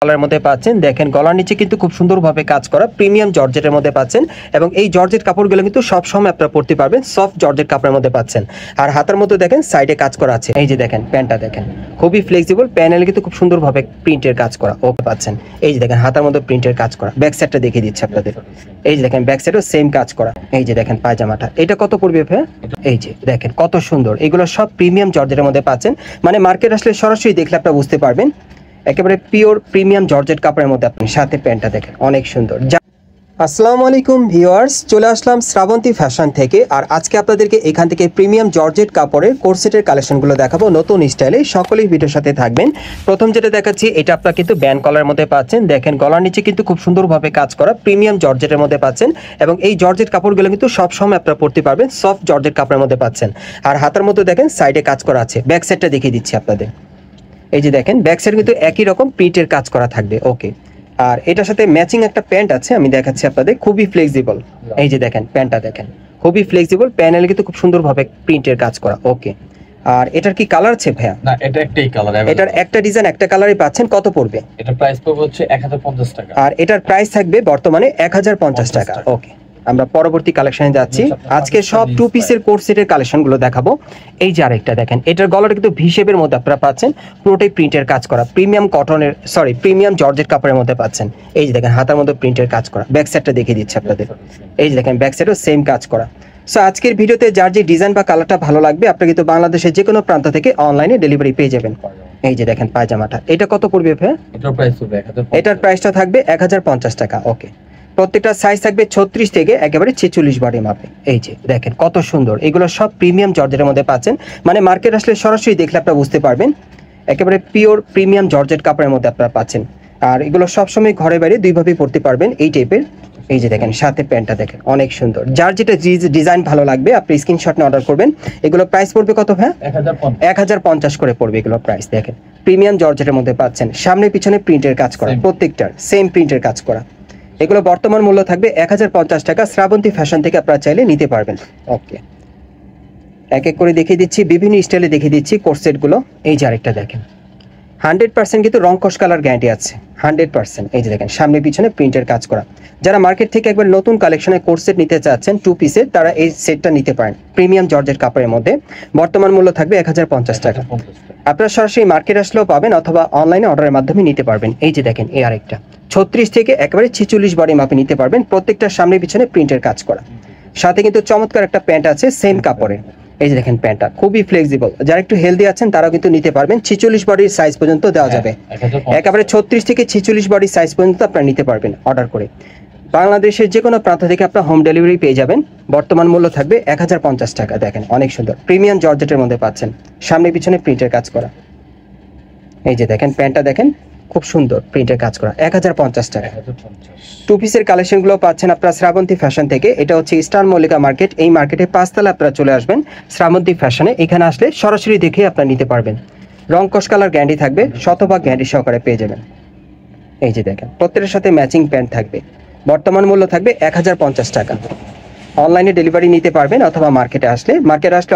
কালারের মধ্যে পাচ্ছেন। দেখেন গলার নিচে কিন্তু খুব সুন্দরভাবে কাজ করা প্রিমিয়াম জর্জেটের মধ্যে পাচ্ছেন এবং এই জর্জেট কাপড়গুলো কিন্তু সব সময় আপনারা পরতে পারবেন, সফট জর্জেট কাপড়ের মধ্যে পাচ্ছেন। আর হাতার মধ্যে দেখেন সাইডে কাজ করা আছে, এই যে দেখেন প্যান্টটা দেখেন খুবই ফ্লেক্সিবল, প্যানেলে কিন্তু খুব সুন্দরভাবে প্রিন্টের কাজ করা ওকে পাচ্ছেন। এই যে দেখেন হাতার মধ্যে প্রিন্টের কাজ করা, ব্যাক সাইডটা দেখিয়ে দিচ্ছে আপনাদের। এই যে দেখেন ব্যাক সাইডেও সেম কাজ করা। এই যে দেখেন পায়জামাটা, এটা কত পড়বে ভাই? এই যে দেখেন কত সুন্দর, এগুলো সব প্রিমিয়াম জর্জেটের মধ্যে পাচ্ছেন। মানে মার্কেট আসলে সরাসরি দেখলে আপনারা বুঝতে পারবেন একেবারে পিওর প্রিমিয়াম জর্জেট কাপড়ের মধ্যে। আপনি সাথে প্যান্টটা দেখেন অনেক সুন্দর। আসসালামু আলাইকুম ভিউয়ার্স, চলে আসলাম শ্রাবন্তী ফ্যাশন থেকে। আর আজকে আপনাদেরকে এখান থেকে প্রিমিয়াম জর্জেট কাপড়ের কোর্সেটের কালেকশনগুলো দেখাবো নতুন স্টাইলে। সকলেই ভিডিওর সাথে থাকবেন। প্রথম যেটা দেখাচ্ছি এটা আপনারা কিন্তু ব্যান্ড কলারের মধ্যে পাচ্ছেন। দেখেন গলার নিচে কিন্তু খুব সুন্দরভাবে কাজ করা প্রিমিয়াম জর্জেটের মধ্যে পাচ্ছেন এবং এই জর্জেট কাপড়গুলো কিন্তু সবসময় আপনারা পরতে পারবেন, সফট জর্জেট কাপড়ের মধ্যে পাচ্ছেন। আর হাতার মধ্যে দেখেন সাইডে কাজ করা আছে, ব্যাক সাইডটা দেখিয়ে দিচ্ছি আপনাদের। এই যে দেখেন ব্যাক সাইড কিন্তু একই রকম প্রিন্টের কাজ করা থাকবে ওকে। আর এটার সাথে ম্যাচিং একটা প্যান্ট আছে, আমি দেখাচ্ছি আপনাদের, খুবই ফ্লেক্সিবল। এই যে দেখেন প্যান্টটা দেখেন খুবই ফ্লেক্সিবল, প্যানেলে কিন্তু খুব সুন্দরভাবে প্রিন্টের কাজ করা ওকে। আর এটার কি কালার আছে ভাইয়া? না, এটা একটাই কালার। এটার একটা ডিজাইন একটা কালারই পাচ্ছেন। কত পড়বে? এটা প্রাইস পড়বে হচ্ছে 1050 টাকা। আর এটার প্রাইস থাকবে বর্তমানে 1050 টাকা ওকে। আমরা পরবর্তী কালেকশনে যাচ্ছি। আজকে সব টু পিসের কোট সেটের কালেকশনগুলো দেখাবো। এই যে আরেকটা দেখেন, এটার গলাটা কিন্তু ভি শেপের মধ্যে আপনারা পাচ্ছেন, পুরোটাই প্রিন্টের কাজ করা প্রিমিয়াম কটনের প্রিমিয়াম জর্জেট কাপড়ের মধ্যে পাচ্ছেন। এই যে দেখেন হাতার মধ্যে প্রিন্টের কাজ করা, ব্যাক সাইডটা দেখিয়ে দিচ্ছে আপনাদের। এই যে দেখেন ব্যাক সাইডও সেম কাজ করা। সো আজকের ভিডিওতে যার যে ডিজাইন বা কালারটা ভালো লাগবে আপনি কিন্তু বাংলাদেশের যে কোনো প্রান্ত থেকে অনলাইনে ডেলিভারি পেয়ে যাবেন। এই যে দেখেন পায়জামাটা, এটা কত পড়বে ভাই? এটার প্রাইসটা থাকবে 1050 টাকা ওকে। প্রত্যেকটা সাইজ থাকবে 36 থেকে একেবারে 46 বডি মাপে। এই যে দেখেন কত সুন্দর, এগুলো সব প্রিমিয়াম জর্জেটের মধ্যে পাচ্ছেন। মানে মার্কেট আসলে সরাসরি দেখলে আপনারা বুঝতে পারবেন একেবারে পিওর প্রিমিয়াম জর্জেট কাপড়ের মধ্যে আপনারা পাচ্ছেন। আর এগুলো সবসময় ঘরে বাইরে দুইভাবেই পরতে পারবেন এই টাইপের। এই যে দেখেন সাথে প্যান্টটা দেখেন অনেক সুন্দর। যার যেটা ডিজাইন ভালো লাগবে আপনি স্ক্রিনশট নিয়ে অর্ডার করবেন। এগুলো প্রাইস পড়বে কত ভাই? 1050 করে পড়বে এগুলো প্রাইস। দেখেন প্রিমিয়াম জর্জেটের মধ্যে পাচ্ছেন, সামনে পিছনে প্রিন্টের কাজ করা, প্রত্যেকটার সেম প্রিন্টের কাজ করা। এগুলো বর্তমান মূল্য থাকবে 1050 টাকা। শ্রাবন্তী ফ্যাশন থেকে আপনারা চাইলে নিতে পারবেন ওকে। এক এক করে দেখিয়ে দিচ্ছি, বিভিন্ন স্টাইলে দেখিয়ে দিচ্ছি কোট সেটগুলো। এই যে আরেকটা দেখেন 100% কিন্তু রং কস কালার গ্যারান্টি আছে 100%। এই যে দেখেন সামনে পিছনে প্রিন্টের কাজ করা। যারা মার্কেট থেকে একবার নতুন কালেকশনে কোট সেট নিতে চাচ্ছেন টু পিসের, তারা এই সেটটা নিতে পারেন প্রিমিয়াম জর্জেট কাপড়ের মধ্যে। বর্তমান মূল্য থাকবে 1050 টাকা। আপনারা সরাসরি মার্কেট আসলেও পাবেন অথবা অনলাইনে অর্ডারের মাধ্যমে নিতে পারবেন। এই যে দেখেন এই আরেকটা 36 থেকে একেবারে 46 বডি মাপে নিতে পারবেন। প্রত্যেকটা সামনে পিছনে প্রিন্টের কাজ করা, সাথে কিন্তু চমৎকার একটা প্যান্ট আছে সেম কাপড়ে। এই যে দেখেন প্যান্টটা খুবই ফ্লেক্সিবল, যারা একটু হেলদি আছেন তারাও কিন্তু নিতে পারবেন। 46 বডির সাইজ পর্যন্ত দেওয়া যাবে, একেবারে 36 থেকে 46 বডির সাইজ পর্যন্ত আপনারা নিতে পারবেন অর্ডার করে। বাংলাদেশের যে কোনো প্রান্ত থেকে আপনারা হোম ডেলিভারি পেয়ে যাবেন। বর্তমান মূল্য থাকবে 1050 টাকা। দেখেন অনেক সুন্দর প্রিমিয়াম জর্জেটের মধ্যে পাচ্ছেন, সামনে পিছনে প্রিন্টের কাজ করা। এই যে দেখেন প্যান্টটা দেখেন খুব সুন্দর প্রিন্টের কাজ করা 1050 টাকা। টু পিসের কালেকশনগুলো পাচ্ছেন আপনারা শ্রাবন্তী ফ্যাশন থেকে। এটা হচ্ছে স্টার মল্লিকা মার্কেট। এই মার্কেটে 5 তলা আপনারা চলে আসবেন শ্রাবন্তী ফ্যাশনে। এখানে আসলে সরাসরি দেখে আপনারা নিতে পারবেন। রং কস কালার গ্যারান্টি থাকবে, শতভাগ গ্যারান্টি সহকারে পেয়ে যাবেন। এই যে দেখেন প্রত্যেকের সাথে ম্যাচিং প্যান্ট থাকবে। বর্তমান মূল্য থাকবে 1050 টাকা। অনলাইনে ডেলিভারি নিতে পারবেন অথবা মার্কেটে আসলে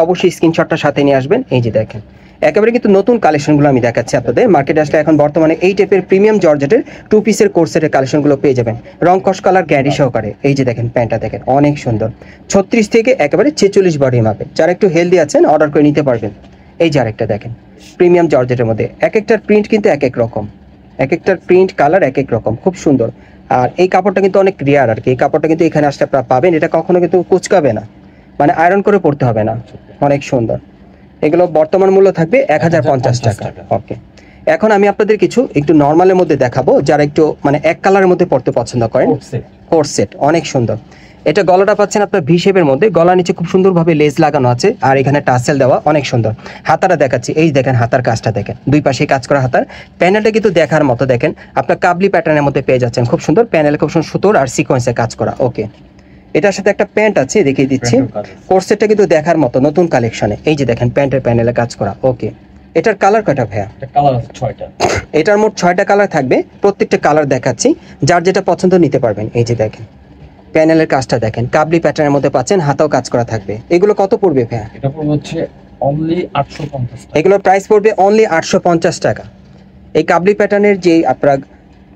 অবশ্যই স্ক্রিনশটটা সাথে নিয়ে আসবেন। এই যে দেখেন একেবারে কিন্তু নতুন কালেকশনগুলো আমি দেখাচ্ছি আপনাদের। মার্কেটে আসলে এখন বর্তমানে এই টাইপের প্রিমিয়াম জর্জেটের টু পিসের কোট সেটের কালেকশনগুলো পেয়ে যাবেন রং কস কালার গ্যারান্টি সহকারে। এই যে দেখেন প্যান্টটা দেখেন অনেক সুন্দর, 36 থেকে একেবারে 46 বডি মাপে। যারা একটু হেলদি আছেন অর্ডার করে নিতে পারবেন। এই যে আরেকটা দেখেন প্রিমিয়াম জর্জেটের মধ্যে, এক একটার প্রিন্ট কিন্তু এক এক রকম, এক একটার প্রিন্ট কালার এক এক রকম, খুব সুন্দর। আর এই কাপড়টা কিন্তু অনেক রেয়ার আর কি। এই কাপড়টা কিন্তু এখানে আসলে আপনারা পাবেন, এটা কখনো কিন্তু কুচকাবে না, মানে আয়রন করে পড়তে হবে না, অনেক সুন্দর। এগুলো বর্তমান মূল্য থাকবে 1050 টাকা ওকে। এখন আমি আপনাদের কিছু একটু নর্মালের মধ্যে দেখাবো, যারা একটু মানে এক কালারের মধ্যে পড়তে পছন্দ করেন। কোট সেট অনেক সুন্দর। এটা গলাটা পাচ্ছেন আপনার ভি শেপের মধ্যে, গলার নিচে খুব সুন্দরভাবে লেস লাগানো আছে আর এখানে টাসেল দেওয়া, অনেক সুন্দর। হাতাটা দেখাচ্ছি, এই দেখেন হাতার কাজটা দেখেন, দুই পাশে কাজ করা হাতার। প্যানেলটা কিন্তু দেখার মতো, দেখেন আপনার কাবলি প্যাটার্নের মধ্যে পেয়ে যাচ্ছেন, খুব সুন্দর প্যানেলে খুব সুন্দর সুতোর আর সিকোয়েন্সে কাজ করা ওকে। এটার সাথে একটা প্যান্ট আছে দেখিয়ে দিচ্ছি। কোট সেটটা কিন্তু দেখার মতো নতুন কালেকশনে। এই যে দেখেন প্যান্টের প্যানেলে কাজ করা ওকে। এটার কালার কয়টা ভাইয়া? কালার আছে 6টা। এটার মোট 6টা কালার থাকবে, প্রত্যেকটা কালার দেখাচ্ছি, যার যেটা পছন্দ নিতে পারবেন। এই যে দেখেন প্যানেলের কাজটা দেখেন, কাবলি প্যাটার্নের মধ্যে পাচ্ছেন, হাতাও কাজ করা থাকবে। এগুলো কত পড়বে ভাইয়া? এটা পড়বে হচ্ছে অনলি 850 টাকা। এগুলোর প্রাইস পড়বে অনলি 850 টাকা। এই কাবলি প্যাটার্নের যে আপনারা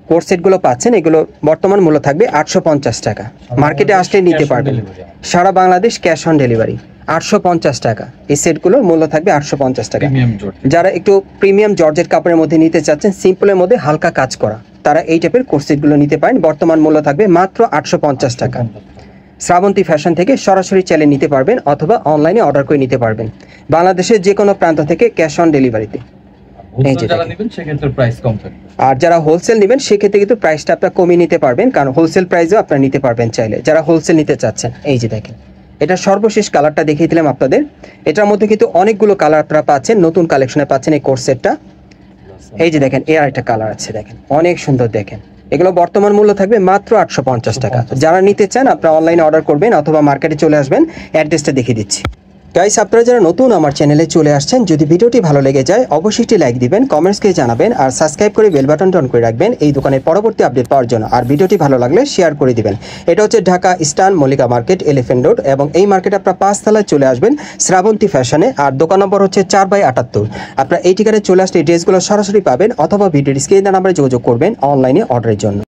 কোট সেটগুলো পাচ্ছেন, এগুলো বর্তমান মূল্য থাকবে 850 টাকা। মার্কেটে আসলে নিতে পারবেন সারা বাংলাদেশ ক্যাশ অন ডেলিভারি 850 টাকা। এই সেটগুলোর মূল্য থাকবে 850 টাকা। যারা একটু প্রিমিয়াম জর্জেট কাপড়ের মধ্যে নিতে চাচ্ছেন, সিম্পলের মধ্যে হালকা কাজ করা, তারা এই টাইপের কোট সেটগুলো নিতে পারেন। বর্তমান মূল্য থাকবে মাত্র 850 টাকা। শ্রাবন্তী ফ্যাশন থেকে সরাসরি চাইলে নিতে পারবেন অথবা অনলাইনে অর্ডার করে নিতে পারবেন বাংলাদেশের যে কোনো প্রান্ত থেকে ক্যাশ অন ডেলিভারিতে। আর যারা হোলসেল নেবেন সেক্ষেত্রে কিন্তু প্রাইসটা আপনারা কমিয়ে নিতে পারবেন, কারণ হোলসেল প্রাইসও আপনারা নিতে পারবেন চাইলে, যারা হোলসেল নিতে চাচ্ছেন। এই যে দেখেন, এটা সর্বশেষ কালারটা দেখিয়ে দিলাম আপনাদের। এটার মধ্যে কিন্তু অনেকগুলো কালার আপনারা পাচ্ছেন, নতুন কালেকশনে পাচ্ছেন এই কোট সেটটা। এই যে দেখেন, এর একটা কালার আছে, দেখেন অনেক সুন্দর। দেখেন এগুলো বর্তমান মূল্য থাকবে মাত্র 850 টাকা। যারা নিতে চান আপনারা অনলাইনে অর্ডার করবেন অথবা মার্কেটে চলে আসবেন, অ্যাড্রেসটা দেখিয়ে দিচ্ছি। গাইস, আপনারা যারা নতুন আমার চ্যানেলে চলে আসছেন, যদি ভিডিওটি ভালো লেগে যায় অবশ্যই একটি লাইক দিবেন, কমেন্টসকে জানাবেন আর সাবস্ক্রাইব করে বেল বাটনটা অন করে রাখবেন এই দোকানের পরবর্তী আপডেট পাওয়ার জন্য। আর ভিডিওটি ভালো লাগলে শেয়ার করে দিবেন। এটা হচ্ছে Dhaka eastern Mallika market, elephant road, এবং এই মার্কেটে আপনারা 5 তলায় চলে আসবেন শ্রাবন্তী ফ্যাশনে। আর দোকান নম্বর হচ্ছে 4/78। আপনারা এই ঠিকানায় চলে আসলে এই ড্রেসগুলো সরাসরি পাবেন অথবা ভিডিওর স্ক্রিনে নাম্বারে যোগাযোগ করবেন অনলাইনে অর্ডারের জন্য।